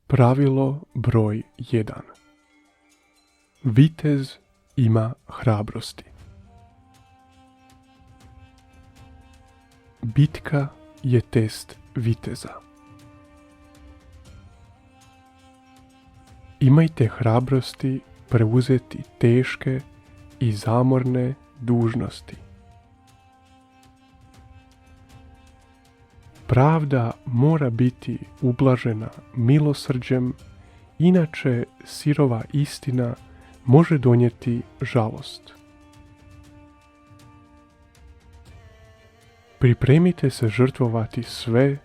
Pravilo broj 1. Vitez ima hrabrosti. Bitka je test viteza. Imajte hrabrosti preuzeti teške i zamorne dužnosti. Pravda mora biti ublažena milosrđem, inače sirova istina može donijeti žalost. Pripremite se žrtvovati sve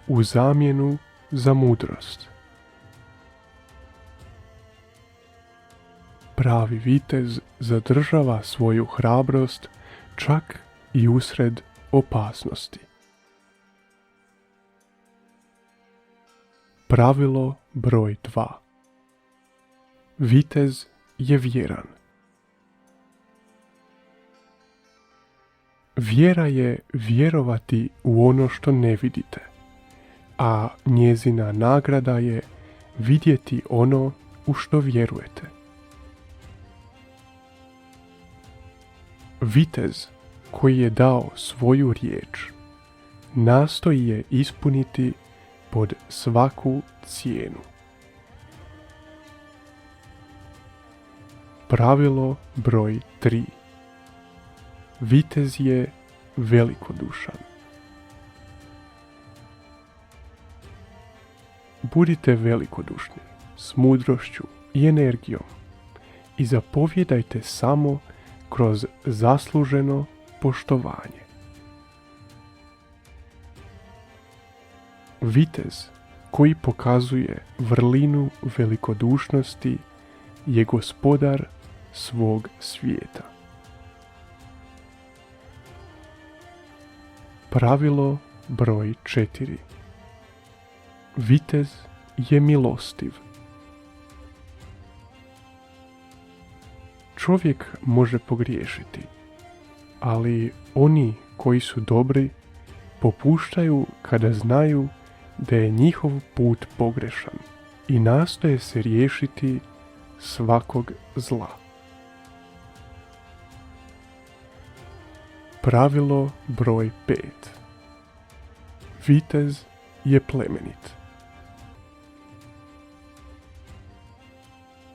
u zamjenu za mudrost. Pravi vitez zadržava svoju hrabrost čak i usred opasnosti. Pravilo broj 2. Vitez je vjeran. Vjera je vjerovati u ono što ne vidite, a njezina nagrada je vidjeti ono u što vjerujete. Vitez koji je dao svoju riječ nastoji je ispuniti pod svaku cijenu. Pravilo broj 3. Vitez je velikodušan. Budite velikodušni s mudrošću i energijom i zapovjedajte samo kroz zasluženo poštovanje. Vitez koji pokazuje vrlinu velikodušnosti je gospodar svog svijeta. Pravilo broj 4. Vitez je milostiv. Čovjek može pogriješiti, ali oni koji su dobri popuštaju kada znaju da je njihov put pogrešan i nastoje se riješiti svakog zla. Pravilo broj 5. Vitez je plemenit.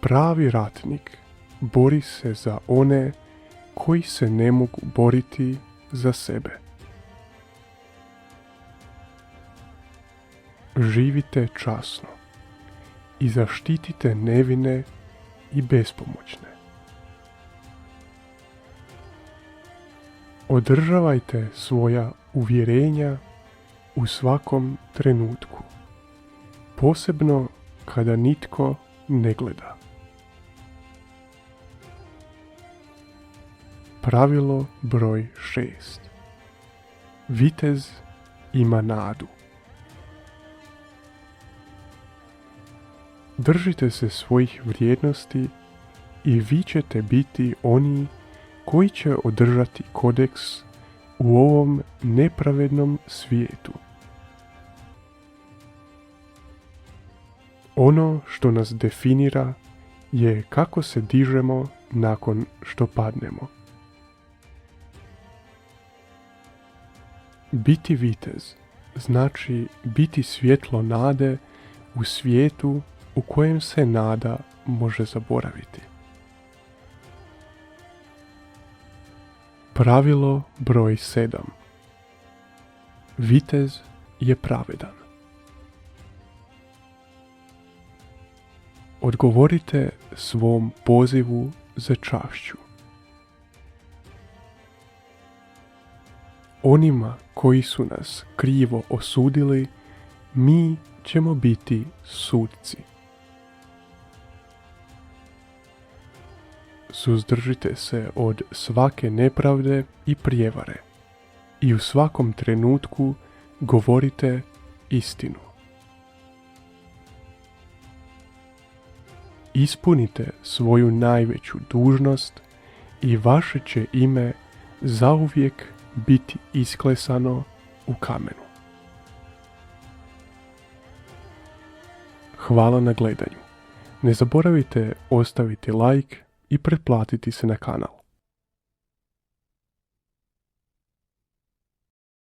Pravi ratnik bori se za one koji se ne mogu boriti za sebe. Živite časno i zaštitite nevine i bespomoćne. Održavajte svoja uvjerenja u svakom trenutku, posebno kada nitko ne gleda. Pravilo broj 6. Vitez ima nadu. Držite se svojih vrijednosti i vi ćete biti oni koji će održati kodeks u ovom nepravednom svijetu. Ono što nas definira je kako se dižemo nakon što padnemo. Biti vitez znači biti svjetlo nade u svijetu u kojem se nada može zaboraviti. Pravilo broj 7. Vitez je pravedan. Odgovorite svom pozivu za čašću. Onima koji su nas krivo osudili, mi ćemo biti sudci. Suzdržite se od svake nepravde i prijevare i u svakom trenutku govorite istinu. Ispunite svoju najveću dužnost i vaše će ime zauvijek biti isklesano u kamenu. Hvala na gledanju. Ne zaboravite ostaviti like i pretplatiti se na kanal.